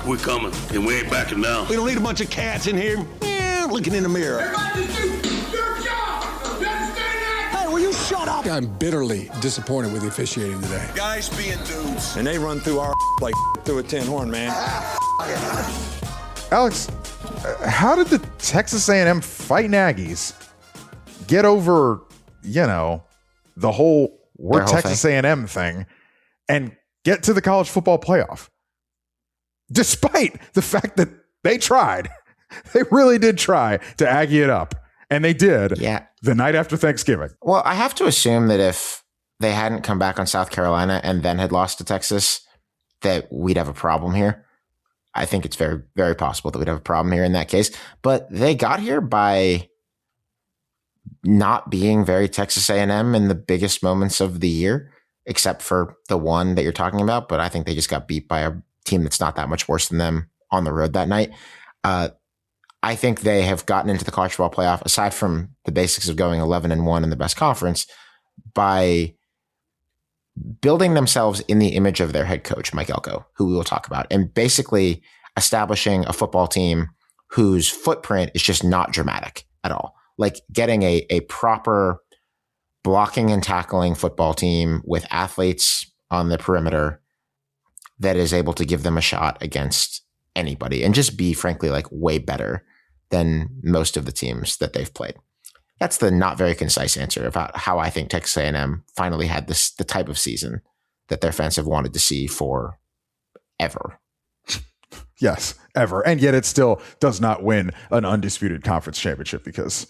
We're coming, and we ain't backing down. We don't need a bunch of cats in here looking in the mirror. Everybody just do your job. You understand that? Hey, will you shut up? I'm bitterly disappointed with the officiating today. Guys being dudes. And they run through our like through a tin horn, man. Alex, how did the Texas A&M fighting Aggies get over, the whole we're Texas A&M thing and get to the college football playoff? Despite the fact that they tried. They really did try to Aggie it up. And they did the night after Thanksgiving. Well, I have to assume that if they hadn't come back on South Carolina and then had lost to Texas, that we'd have a problem here. I think it's very, very possible that we'd have a problem here in that case. But they got here by not being very Texas A&M in the biggest moments of the year, except for the one that you're talking about. But I think they just got beat by a team that's not that much worse than them on the road that night. I think they have gotten into the college football playoff, aside from the basics of going 11-1 in the best conference, by building themselves in the image of their head coach, Mike Elko, who we will talk about, and basically establishing a football team whose footprint is just not dramatic at all. Like getting a proper blocking and tackling football team with athletes on the perimeter that is able to give them a shot against anybody and just be, frankly, like way better than most of the teams that they've played. That's the not very concise answer about how I think Texas A&M finally had the type of season that their fans have wanted to see for ever. Yes, ever. And yet it still does not win an undisputed conference championship because,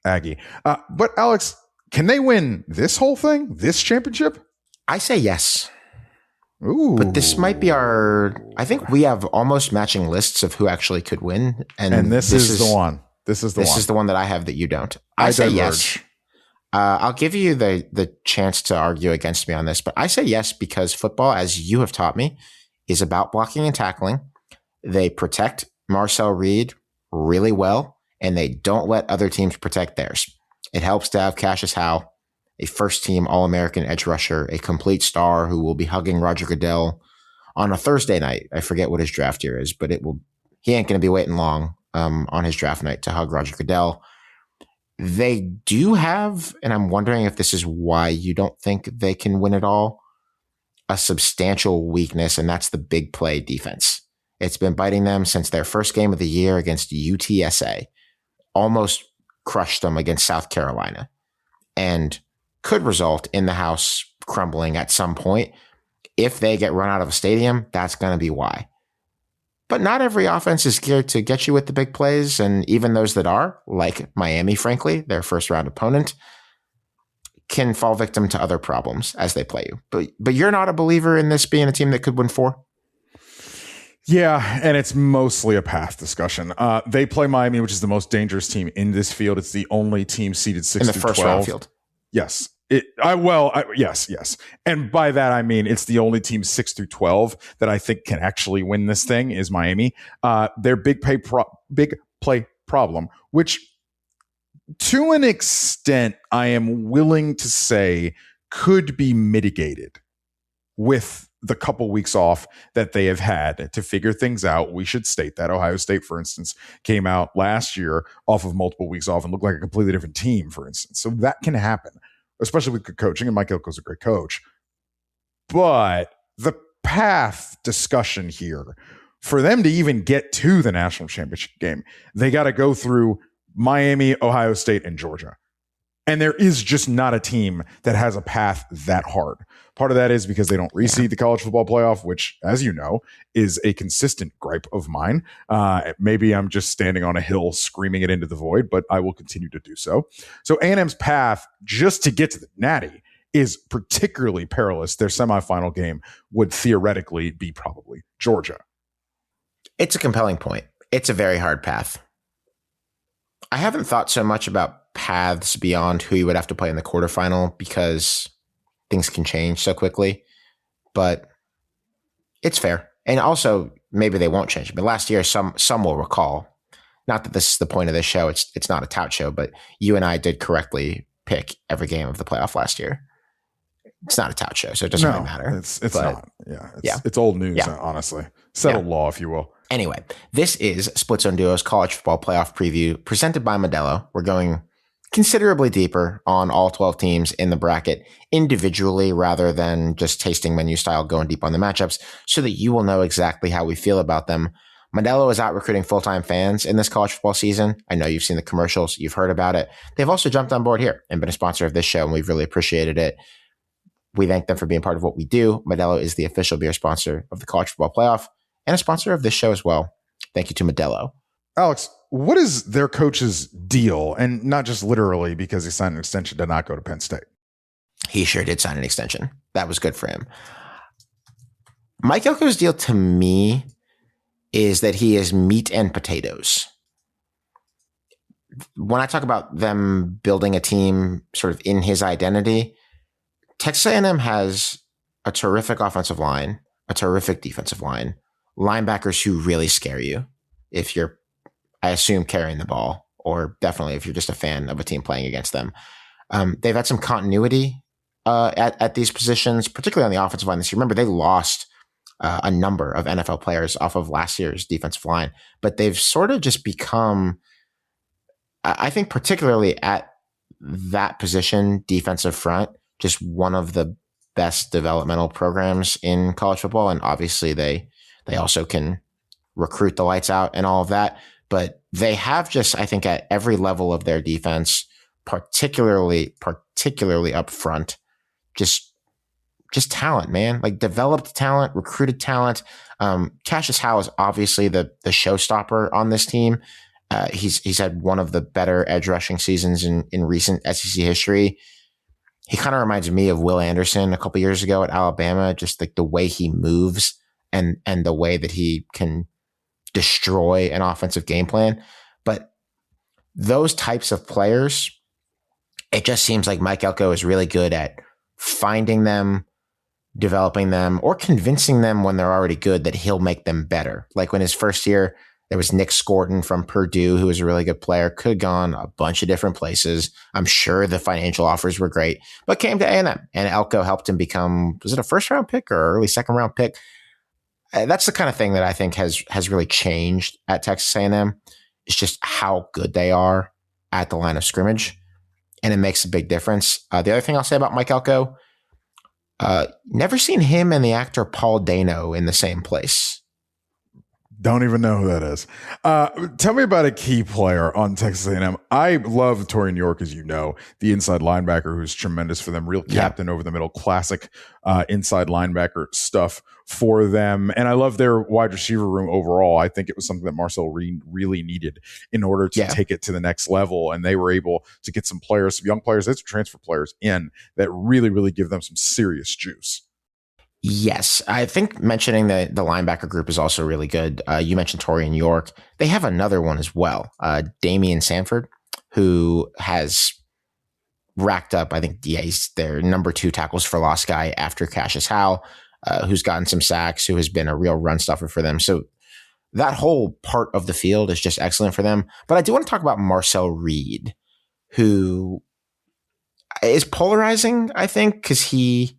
Aggie. But Alex, can they win this whole thing, this championship? I say yes. Ooh. But this might be I think we have almost matching lists of who actually could win. And this is the one. This is the one that I have that you don't. I say yes. I'll give you the chance to argue against me on this, but I say yes because football, as you have taught me, is about blocking and tackling. They protect Marcel Reed really well, and they don't let other teams protect theirs. It helps to have Cassius Howe, a first-team All-American edge rusher, a complete star who will be hugging Roger Goodell on a Thursday night. I forget what his draft year is, but he ain't going to be waiting long on his draft night to hug Roger Goodell. They do have, and I'm wondering if this is why you don't think they can win it all, a substantial weakness, and that's the big play defense. It's been biting them since their first game of the year against UTSA. Almost crushed them against South Carolina. And could result in the house crumbling at some point. If they get run out of a stadium, that's going to be why. But not every offense is geared to get you with the big plays, and even those that are, like Miami, frankly, their first-round opponent, can fall victim to other problems as they play you. But you're not a believer in this being a team that could win 4? Yeah, and it's mostly a path discussion. They play Miami, which is the most dangerous team in this field. It's the only team seeded 6 in the first round field. Yes. Yes. And by that, I mean, it's the only team 6 through 12 that I think can actually win this thing is Miami. Their big play problem, which to an extent, I am willing to say could be mitigated with the couple weeks off that they have had to figure things out. We should state that Ohio State, for instance, came out last year off of multiple weeks off and looked like a completely different team, for instance. So that can happen, especially with good coaching, and Mike Elko is a great coach. But the path discussion here, for them to even get to the national championship game, they got to go through Miami, Ohio State, and Georgia. And there is just not a team that has a path that hard. Part of that is because they don't reseed the college football playoff, which, as you know, is a consistent gripe of mine. Maybe I'm just standing on a hill screaming it into the void, but I will continue to do so. So A&M's path just to get to the Natty is particularly perilous. Their semifinal game would theoretically be probably Georgia. It's a compelling point. It's a very hard path. I haven't thought so much about paths beyond who you would have to play in the quarterfinal because things can change so quickly, but it's fair. And also, maybe they won't change. But last year, some will recall, not that this is the point of this show, it's not a tout show, but you and I did correctly pick every game of the playoff last year. It's not a tout show, so it doesn't really matter. It's not. Yeah. It's old news, honestly. Settled law, if you will. Anyway, this is Split Zone Duo's college football playoff preview presented by Modelo. We're going considerably deeper on all 12 teams in the bracket individually rather than just tasting menu style going deep on the matchups so that you will know exactly how we feel about them. Modelo is out recruiting full-time fans in this college football season. I know you've seen the commercials. You've heard about it. They've also jumped on board here and been a sponsor of this show, and we've really appreciated it. We thank them for being part of what we do. Modelo is the official beer sponsor of the college football playoff and a sponsor of this show as well. Thank you to Modelo. Alex, what is their coach's deal? And not just literally because he signed an extension to not go to Penn State. He sure did sign an extension. That was good for him. Mike Elko's deal to me is that he is meat and potatoes. When I talk about them building a team sort of in his identity, Texas A&M has a terrific offensive line, a terrific defensive line, linebackers who really scare you if you're, I assume, carrying the ball, or definitely if you're just a fan of a team playing against them. They've had some continuity at these positions, particularly on the offensive line this year. Remember, they lost a number of NFL players off of last year's defensive line, but they've sort of just become, I think, particularly at that position, defensive front, just one of the best developmental programs in college football. And obviously they also can recruit the lights out and all of that, but they have just, I think, at every level of their defense, particularly up front, just talent, man, like developed talent, recruited talent. Cassius Howe is obviously the showstopper on this team. He's had one of the better edge rushing seasons in recent SEC history. He kind of reminds me of Will Anderson a couple years ago at Alabama, just like the way he moves and the way that he can destroy an offensive game plan. But those types of players, it just seems like Mike Elko is really good at finding them, developing them, or convincing them when they're already good that he'll make them better. Like when his first year, there was Nick Scorton from Purdue, who was a really good player, could have gone a bunch of different places. I'm sure the financial offers were great, but came to A&M, and Elko helped him become, was it a first-round pick or early second-round pick? That's the kind of thing that I think has really changed at Texas A&M. It's just how good they are at the line of scrimmage, and it makes a big difference. The other thing I'll say about Mike Elko, never seen him and the actor Paul Dano in the same place. Don't even know who that is. Tell me about a key player on Texas A&M. I love Torian York, as you know, the inside linebacker who's tremendous for them, real captain over the middle, classic inside linebacker stuff for them. And I love their wide receiver room overall. I think it was something that Marcel Reed really needed in order to take it to the next level. And they were able to get some players, some young players, some transfer players in that really, really give them some serious juice. Yes, I think mentioning the linebacker group is also really good. You mentioned Torian York. They have another one as well, Damian Sanford, who has racked up, I think, he's their number 2 tackles for loss guy after Cassius Howe, who's gotten some sacks, who has been a real run stuffer for them. So that whole part of the field is just excellent for them. But I do want to talk about Marcel Reed, who is polarizing, I think, because he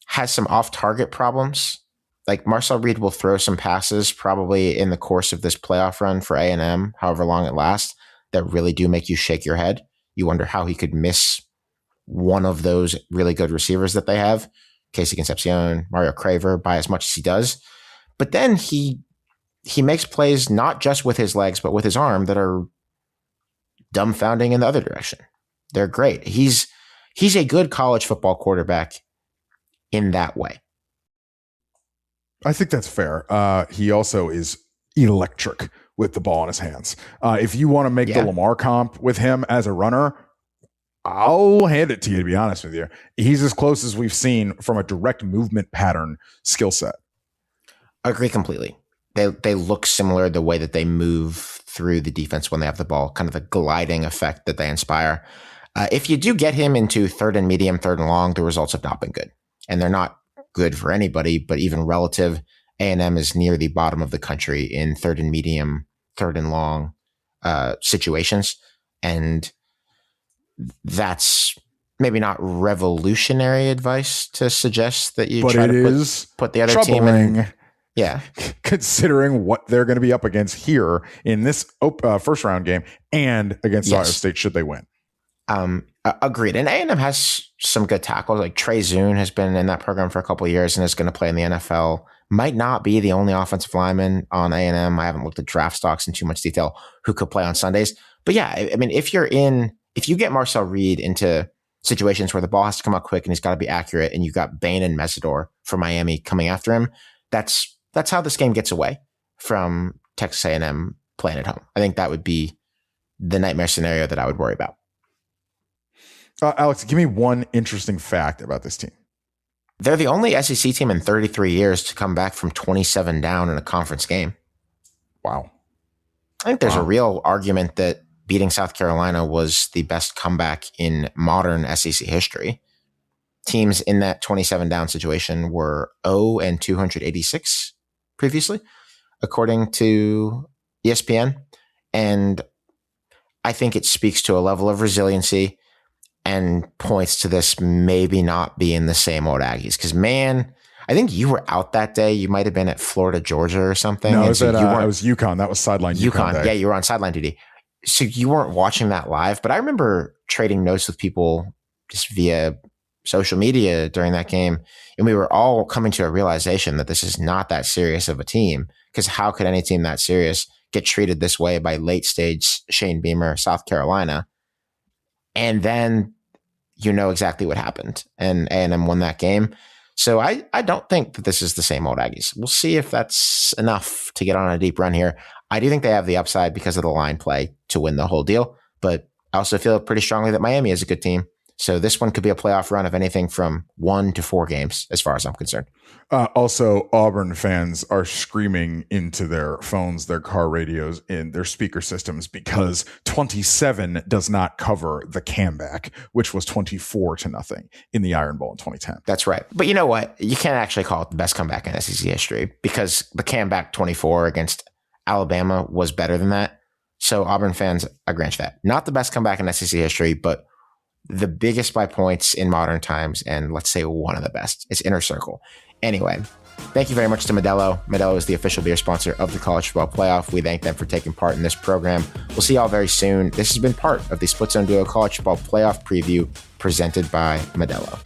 has some off-target problems. Like Marcel Reed will throw some passes probably in the course of this playoff run for A&M, however long it lasts, that really do make you shake your head. You wonder how he could miss one of those really good receivers that they have, Casey Concepcion, Mario Craver, by as much as he does. But then he makes plays not just with his legs, but with his arm that are dumbfounding in the other direction. They're great. He's a good college football quarterback in that way. I think that's fair. He also is electric with the ball in his hands. If you want to make the Lamar comp with him as a runner, I'll hand it to you, to be honest with you. He's as close as we've seen from a direct movement pattern skill set. I agree completely. They look similar, the way that they move through the defense when they have the ball, kind of the gliding effect that they inspire. If you do get him into third and medium, third and long, the results have not been good. And they're not good for anybody, but even relative, A&M is near the bottom of the country in third and medium, third and long situations. And that's maybe not revolutionary advice to suggest that you try to put the other team in. Yeah. Considering what they're going to be up against here in this first round game and against Ohio State should they win. Agreed. And A&M has some good tackles. Like Trey Zune has been in that program for a couple of years and is going to play in the NFL. Might not be the only offensive lineman on A&M. I haven't looked at draft stocks in too much detail who could play on Sundays. But yeah, I mean, if you get Marcel Reed into situations where the ball has to come out quick and he's got to be accurate, and you've got Bain and Mesidor for Miami coming after him, that's how this game gets away from Texas A&M playing at home. I think that would be the nightmare scenario that I would worry about. Alex, give me one interesting fact about this team. They're the only SEC team in 33 years to come back from 27 down in a conference game. Wow. I think there's a real argument that beating South Carolina was the best comeback in modern SEC history. Teams in that 27 down situation were 0-286 previously, according to ESPN. And I think it speaks to a level of resiliency and points to this maybe not being the same old Aggies. Because, man, I think you were out that day. You might have been at Florida, Georgia or something. No, I was UConn. That was sideline UConn day. Yeah, you were on sideline duty. So you weren't watching that live. But I remember trading notes with people just via social media during that game. And we were all coming to a realization that this is not that serious of a team. Because how could any team that serious get treated this way by late stage Shane Beamer, South Carolina? And then you know exactly what happened. And A&M won that game. So I don't think that this is the same old Aggies. We'll see if that's enough to get on a deep run here. I do think they have the upside because of the line play to win the whole deal. But I also feel pretty strongly that Miami is a good team. So this one could be a playoff run of anything from 1 to 4 games, as far as I'm concerned. Also, Auburn fans are screaming into their phones, their car radios, and their speaker systems because 27 does not cover the comeback, which was 24-0 in the Iron Bowl in 2010. That's right. But you know what? You can't actually call it the best comeback in SEC history because the comeback 24 against Alabama was better than that. So Auburn fans, I grant you that. Not the best comeback in SEC history, but the biggest by points in modern times, and let's say one of the best. It's inner circle. Anyway, thank you very much to Modelo. Modelo is the official beer sponsor of the College Football Playoff. We thank them for taking part in this program. We'll see y'all very soon. This has been part of the Split Zone Duo College Football Playoff preview presented by Modelo.